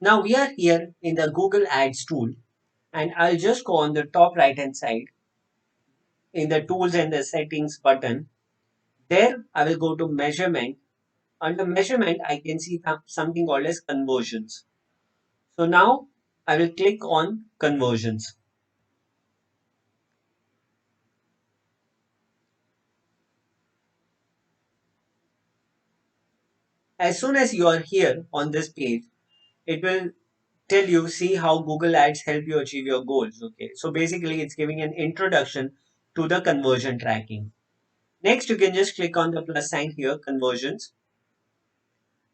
Now we are here in the Google Ads tool, and I'll just go on the top right hand side in the tools and the settings button. There I will go to measurement. Under measurement, I can see something called as conversions. So now I will click on conversions. As soon as you are here on this page, it will tell you, see how Google Ads help you achieve your goals. Okay, so basically it's giving an introduction to the conversion tracking. Next, you can just click on the plus sign here, conversions,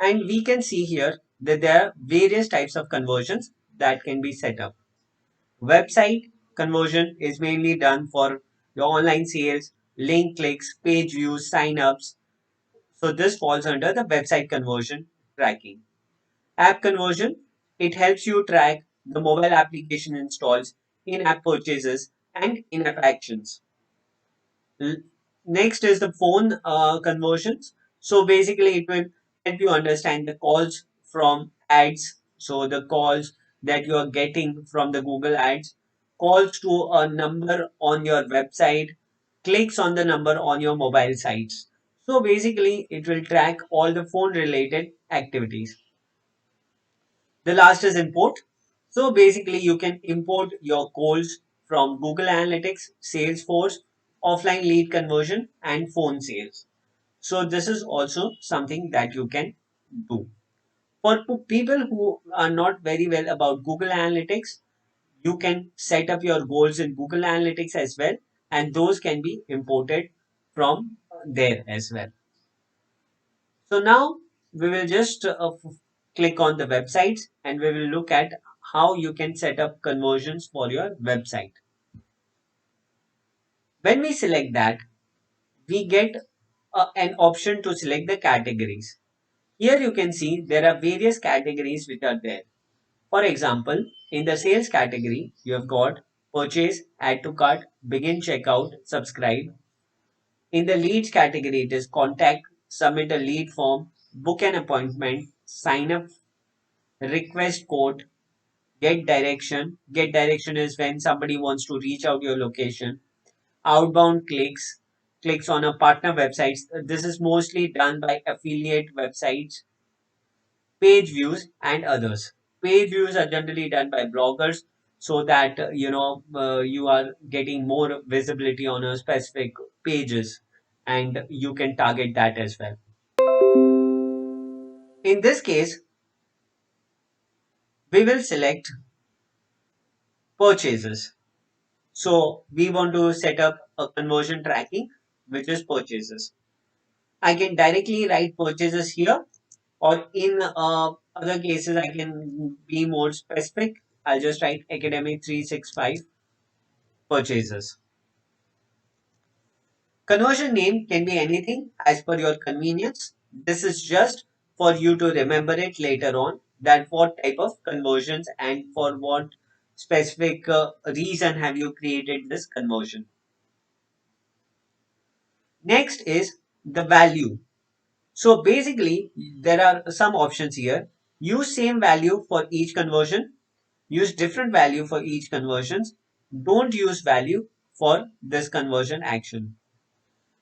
and we can see here that there are various types of conversions that can be set up. Website conversion is mainly done for your online sales, link clicks, page views, sign-ups. So this falls under the website conversion tracking. App conversion, it helps you track the mobile application installs, in-app purchases, and in-app actions. L- Next is the phone conversions. So basically, it will help you understand the calls from ads. So the calls that you are getting from the Google Ads, calls to a number on your website, clicks on the number on your mobile sites. So basically, it will track all the phone related activities. The last is import. So basically, you can import your goals from Google Analytics, Salesforce, offline lead conversion, and phone sales. So this is also something that you can do. For people who are not very well about Google Analytics, you can set up your goals in Google Analytics as well, and those can be imported from there as well. So now we will just click on the websites and we will look at how you can set up conversions for your website. When we select that, we get an option to select the categories. Here you can see there are various categories which are there. For example, in the sales category, you have got purchase, add to cart, begin checkout, subscribe. In the leads category, it is contact, submit a lead form, book an appointment, sign up, request code, get direction. Get direction is when somebody wants to reach out your location. Outbound clicks, clicks on a partner websites. This is mostly done by affiliate websites. Page views and others. Page views are generally done by bloggers so that you are getting more visibility on a specific pages, and you can target that as well. In this case, we will select purchases. So we want to set up a conversion tracking, which is purchases. I can directly write purchases here, or in other cases, I can be more specific. I'll just write academic 365 purchases. Conversion name can be anything as per your convenience. This is just for you to remember it later on that what type of conversions and for what specific reason have you created this conversion. Next is the value. So basically, there are some options here. Use same value for each conversion. Use different value for each conversions. Don't use value for this conversion action.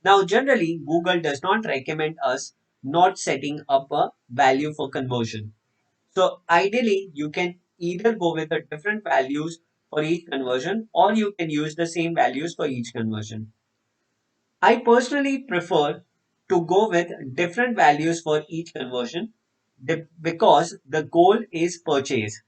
Now, generally, Google does not recommend us not setting up a value for conversion. So ideally, you can either go with the different values for each conversion, or you can use the same values for each conversion. I personally prefer to go with different values for each conversion because the goal is purchase.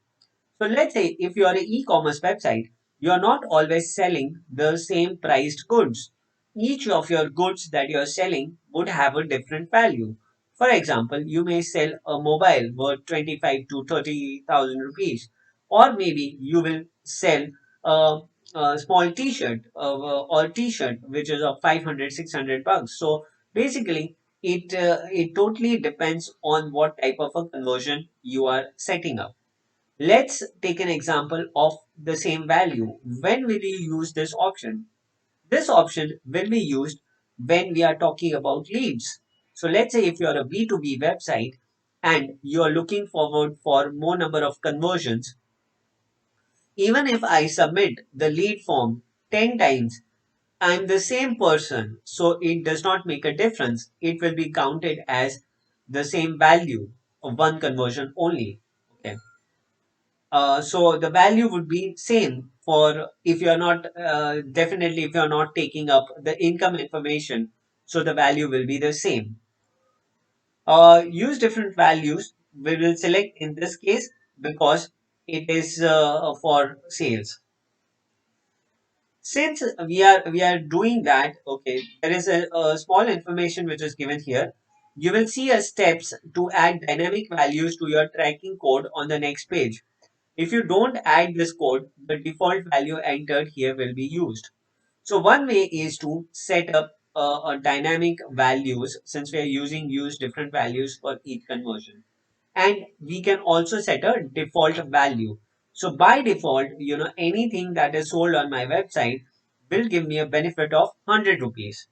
So let's say if you are an e-commerce website, you are not always selling the same priced goods. Each of your goods that you are selling would have a different value. For example, you may sell a mobile worth 25 to 30,000 rupees, or maybe you will sell a, a small t-shirt or t-shirt which is of 500, 600 bucks. So basically, it totally depends on what type of a conversion you are setting up. Let's take an example of the same value. When will you use this option? This option will be used when we are talking about leads. So let's say if you're a B2B website and you are looking forward for more number of conversions, even if I submit the lead form 10 times, I'm the same person, so it does not make a difference. It will be counted as the same value of one conversion only. Okay. So the value would be same for if you are not definitely if you are not taking up the income information, so the value will be the same. Use different values. We will select in this case because it is for sales. Since we are doing that, okay, there is a small information which is given here. You will see a steps to add dynamic values to your tracking code on the next page. If you don't add this code, the default value entered here will be used. So one way is to set up a dynamic values, since we are using use different values for each conversion. And we can also set a default value. So by default, anything that is sold on my website will give me a benefit of 100 rupees.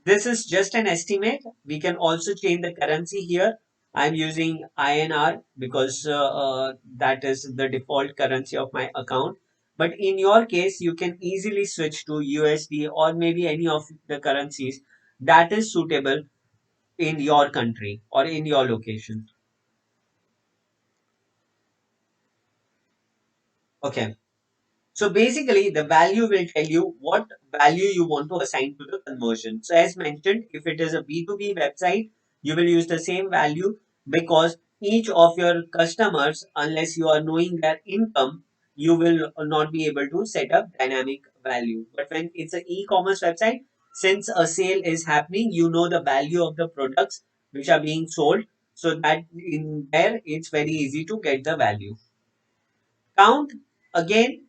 This is just an estimate. We can also change the currency here. I'm using INR because that is the default currency of my account. But in your case, you can easily switch to USD or maybe any of the currencies that is suitable in your country or in your location. Okay. So basically, the value will tell you what value you want to assign to the conversion. So as mentioned, if it is a B2B website, you will use the same value because each of your customers, unless you are knowing their income, you will not be able to set up dynamic value. But when it's an e-commerce website, since a sale is happening, you know the value of the products which are being sold. So that in there, it's very easy to get the value. Count again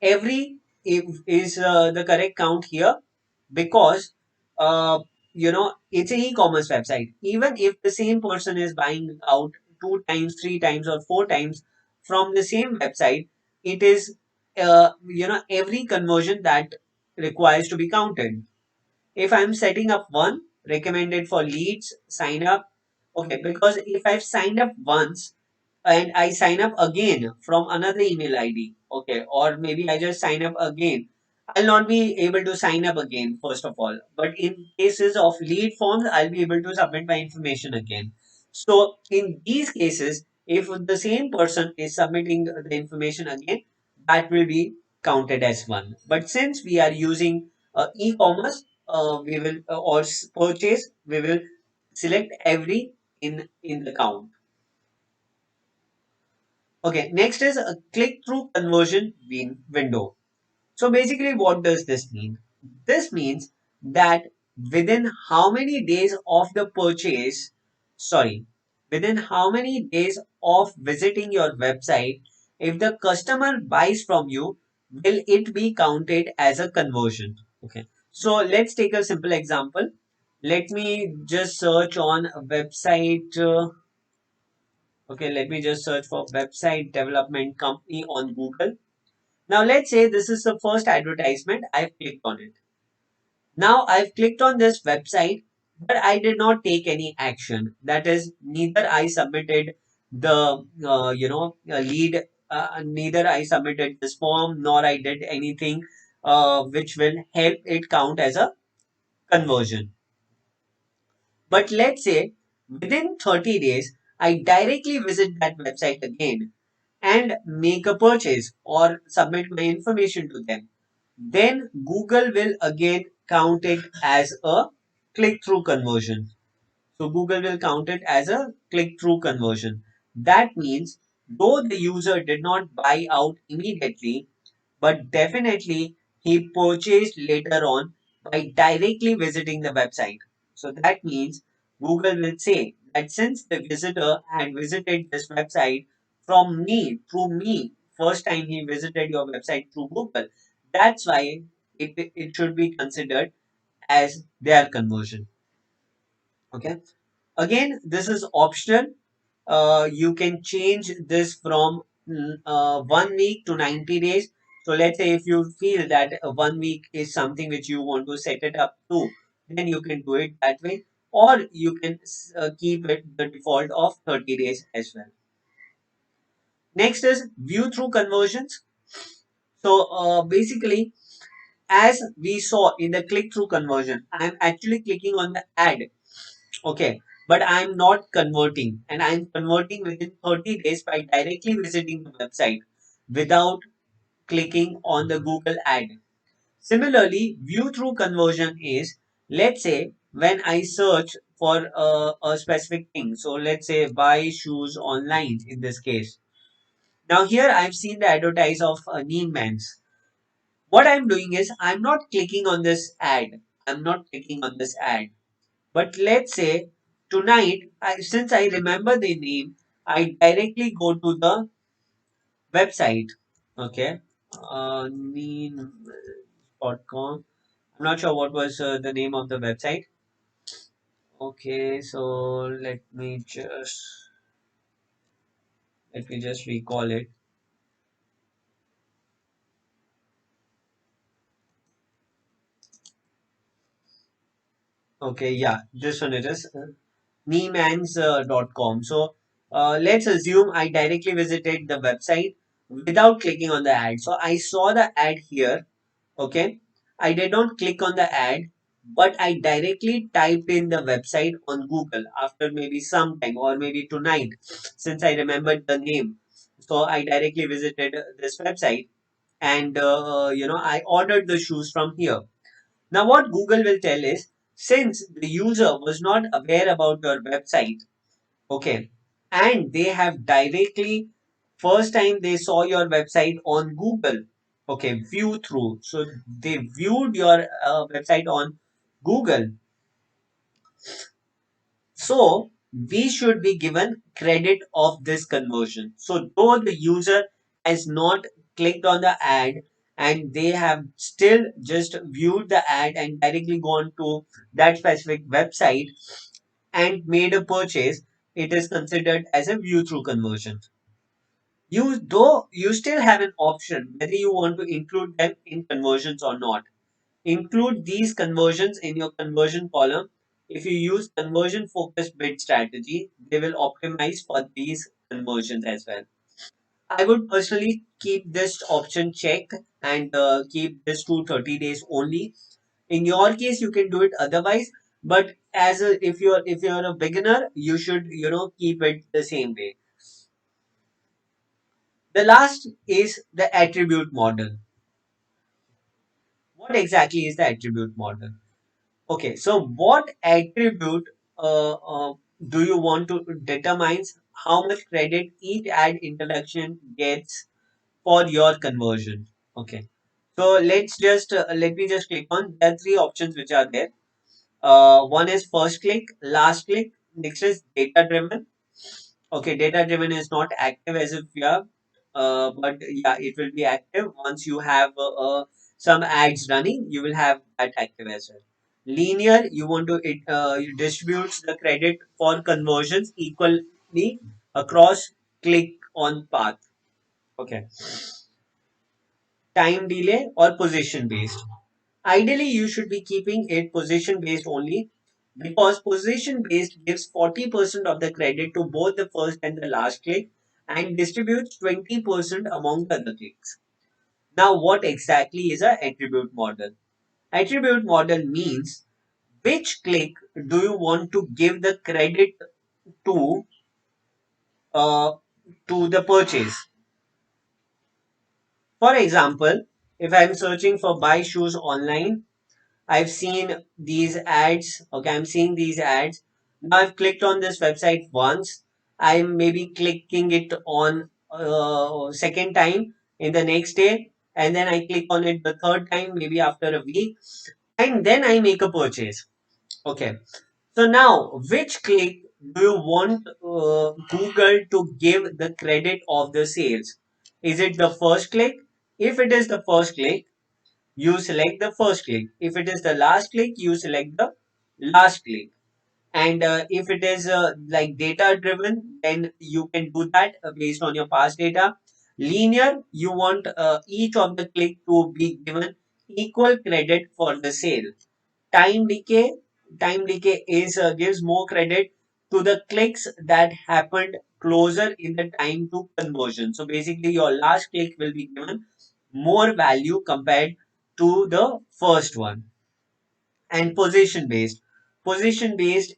every if is the correct count here because it's an e-commerce website. Even if the same person is buying out two times, three times, or four times from the same website, it is every conversion that requires to be counted. If I'm setting up one recommended for leads, sign up. Okay, because if I've signed up once and I sign up again from another email ID, okay, or maybe I just sign up again, I'll not be able to sign up again, first of all. But in cases of lead forms, I'll be able to submit my information again. So in these cases, if the same person is submitting the information again, that will be counted as one. But since we are using e-commerce, we will purchase, we will select every in the count. Okay, next is a click-through conversion window. So basically, what does this mean? This means that within how many days of the purchase, sorry, within how many days of visiting your website, if the customer buys from you, will it be counted as a conversion? Okay. So let's take a simple example. Let me just search on a website. Okay, let me just search for website development company on Google. Now let's say this is the first advertisement. I've clicked on it. Now I've clicked on this website, but I did not take any action. That is, neither I submitted the lead, neither I submitted this form, nor I did anything which will help it count as a conversion. But let's say within 30 days, I directly visit that website again and make a purchase or submit my information to them, then Google will again count it as a click through conversion. So Google will count it as a click through conversion. That means though the user did not buy out immediately, but definitely he purchased later on by directly visiting the website. So that means Google will say that since the visitor had visited this website from me, through me, first time he visited your website through Google, that's why it should be considered as their conversion. Okay. Again, this is optional. You can change this from 1 week to 90 days. So let's say if you feel that 1 week is something which you want to set it up to, then you can do it that way. or you can keep it the default of 30 days as well. Next is view through conversions. So basically, as we saw in the click through conversion, I'm actually clicking on the ad, okay, but I'm not converting, and I'm converting within 30 days by directly visiting the website without clicking on the Google ad. Similarly, view through conversion is, let's say, when I search for a specific thing. So let's say buy shoes online in this case. Now here I've seen the advertise of Neiman's. What I'm doing is I'm not clicking on this ad. I'm not clicking on this ad. But let's say tonight, since I remember the name, I directly go to the website. Okay. Neen.com. I'm not sure what was the name of the website. Okay, so let me just recall it. Okay, yeah, this one it is. Neemans.com. So let's assume I directly visited the website without clicking on the ad. So I saw the ad here. Okay. I did not click on the ad, but I directly typed in the website on Google after maybe some time or maybe tonight since I remembered the name. So I directly visited this website and I ordered the shoes from here. Now, what Google will tell is, since the user was not aware about your website, okay, and they have directly first time they saw your website on Google, okay, view through. So they viewed your website on Google. So we should be given credit of this conversion. So though the user has not clicked on the ad and they have still just viewed the ad and directly gone to that specific website and made a purchase, it is considered as a view through conversion. You still have an option whether you want to include them in conversions or not. Include these conversions in your conversion column. If you use conversion focused bid strategy, they will optimize for these conversions as well. I would personally keep this option checked and keep this to 30 days only. In your case, you can do it otherwise, but if you're a beginner, you should keep it the same way. The last is the attribute model. What exactly is the attribute model? Okay, so what attribute do you want to determine how much credit each ad introduction gets for your conversion? Okay, so let me just click on. There are three options which are there. One is first click, last click. Next is data driven. Okay, data driven is not active as if you have, but yeah, it will be active once you have some ads running. You will have that active as well. Linear, you want to it distributes the credit for conversions equally across click on path. Okay, time delay or position based. Ideally, you should be keeping it position based only because position based gives 40% of the credit to both the first and the last click and distributes 20% among the other clicks. Now, what exactly is a attribute model? Attribute model means which click do you want to give the credit to uh, to the purchase. For example, if I'm searching for buy shoes online, I've seen these ads. Okay, I'm seeing these ads. Now I've clicked on this website once. I'm maybe clicking it on second time in the next day, and then I click on it the third time, maybe after a week, and then I make a purchase. Okay. So now, which click do you want Google to give the credit of the sales? Is it the first click? If it is the first click, you select the first click. If it is the last click, you select the last click. And if it is like data driven, then you can do that based on your past data. Linear, you want each of the click to be given equal credit for the sale. Time decay, time decay is gives more credit to the clicks that happened closer in the time to conversion. So basically, your last click will be given more value compared to the first one. And position based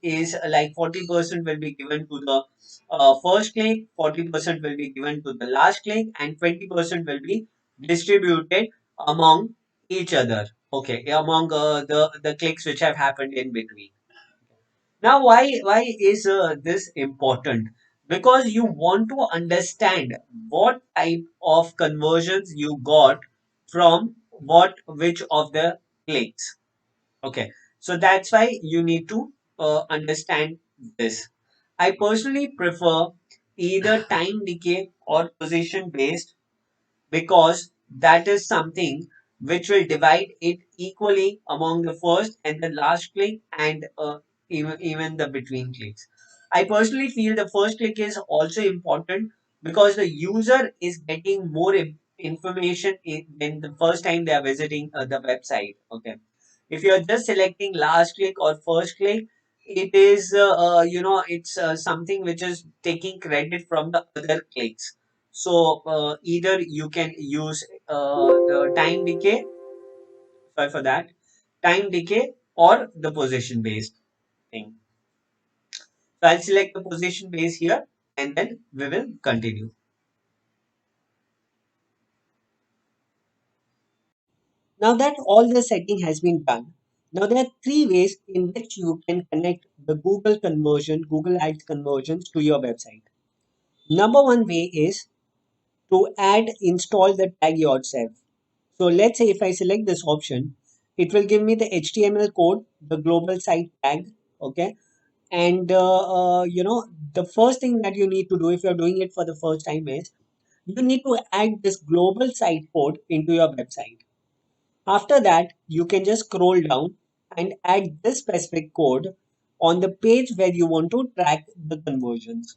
is like 40% will be given to the first click, 40% will be given to the last click, and 20% will be distributed among each other, okay, among the clicks which have happened in between. Now, why is this important? Because you want to understand what type of conversions you got from which of the clicks. Okay, so that's why you need to understand this. I personally prefer either time decay or position based, because that is something which will divide it equally among the first and the last click, and even the between clicks. I personally feel the first click is also important because the user is getting more information when the first time they are visiting the website. Okay, if you're just selecting last click or first click, it is it's something which is taking credit from the other clicks. So either you can use the time decay, sorry for that, time decay or the position based thing. So I'll select the position base here and then we will continue. Now that all the setting has been done, now there are three ways in which you can connect the Google Ads conversions to your website. Number one way is to install the tag yourself. So let's say if I select this option, it will give me the HTML code, the global site tag, okay? And the first thing that you need to do if you're doing it for the first time is you need to add this global site code into your website. After that, you can just scroll down and add this specific code on the page where you want to track the conversions.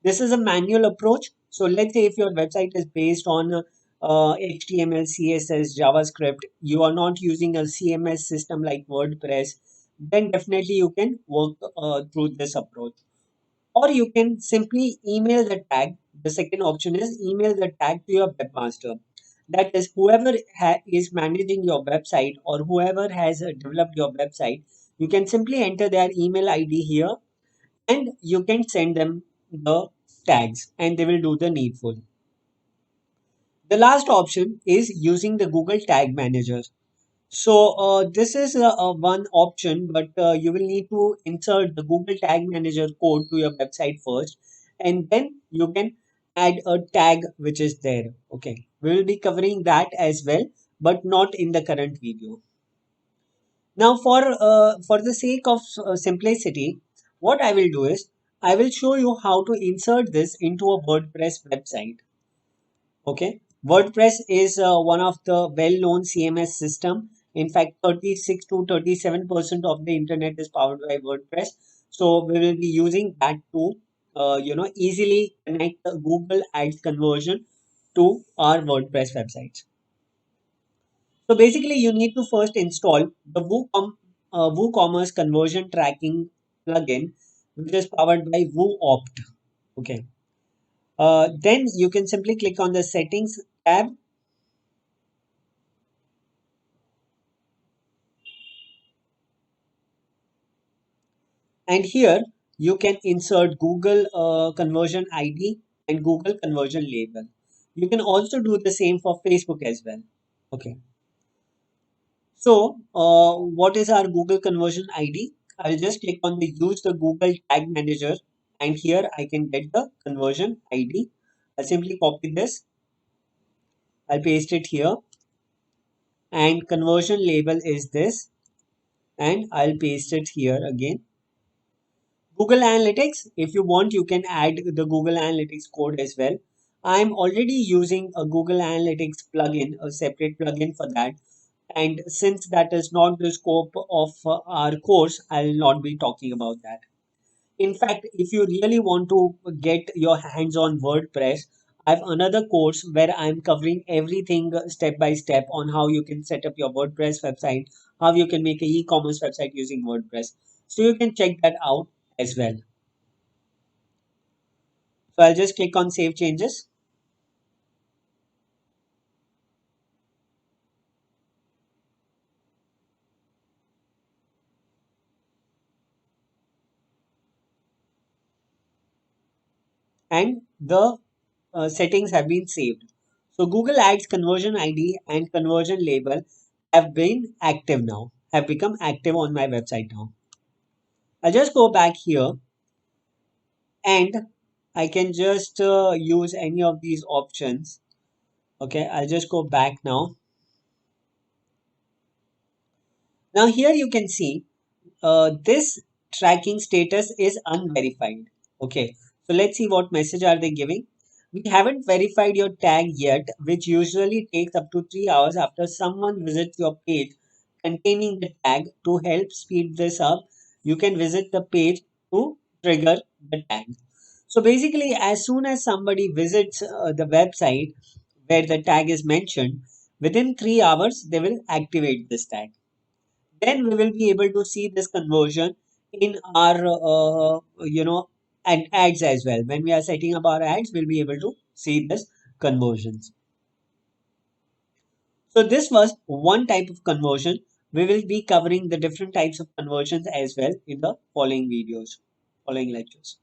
This is a manual approach. So let's say if your website is based on HTML, CSS, JavaScript, you are not using a CMS system like WordPress, then definitely you can work through this approach. Or you can simply email the tag. The second option is email the tag to your webmaster. That is, whoever is managing your website or whoever has developed your website, you can simply enter their email ID here and you can send them the tags and they will do the needful. The last option is using the Google Tag Manager. So this is one option, but you will need to insert the Google Tag Manager code to your website first, and then you can add a tag which is there. Okay, we will be covering that as well, but not in the current video. Now, for the sake of simplicity, what I will do is I will show you how to insert this into a WordPress website. Okay, WordPress is one of the well-known CMS system. In fact, 36 to 37% of the internet is powered by WordPress. So we will be using that to easily connect the Google Ads conversion to our WordPress websites. So basically, you need to first install the WooCommerce conversion tracking plugin, which is powered by WooOpt. Okay. Then you can simply click on the settings tab, and here you can insert Google conversion ID and Google conversion label. You can also do the same for Facebook as well. Okay. So, what is our Google conversion ID? I'll just click on the use the Google Tag Manager, and here I can get the conversion ID. I'll simply copy this, I'll paste it here, and conversion label is this, and I'll paste it here again. Google Analytics, if you want, you can add the Google Analytics code as well. I'm already using a Google Analytics plugin, a separate plugin for that. And since that is not the scope of our course, I'll not be talking about that. In fact, if you really want to get your hands on WordPress, I have another course where I'm covering everything step by step on how you can set up your WordPress website, how you can make an e-commerce website using WordPress. So you can check that out as well. So I'll just click on Save Changes. And the settings have been saved. So Google Ads conversion ID and conversion label have been active now, have become active on my website now. I'll just go back here and I can just use any of these options. Okay, I'll just go back now. Now here you can see this tracking status is unverified. Okay, so let's see what message are they giving. We haven't verified your tag yet, which usually takes up to 3 hours after someone visits your page containing the tag. To help speed this up, you can visit the page to trigger the tag. So basically, as soon as somebody visits the website where the tag is mentioned, within 3 hours, they will activate this tag. Then we will be able to see this conversion in our and ads as well. When we are setting up our ads, we'll be able to see this conversions. So this was one type of conversion. We will be covering the different types of conversions as well in the following videos, following lectures.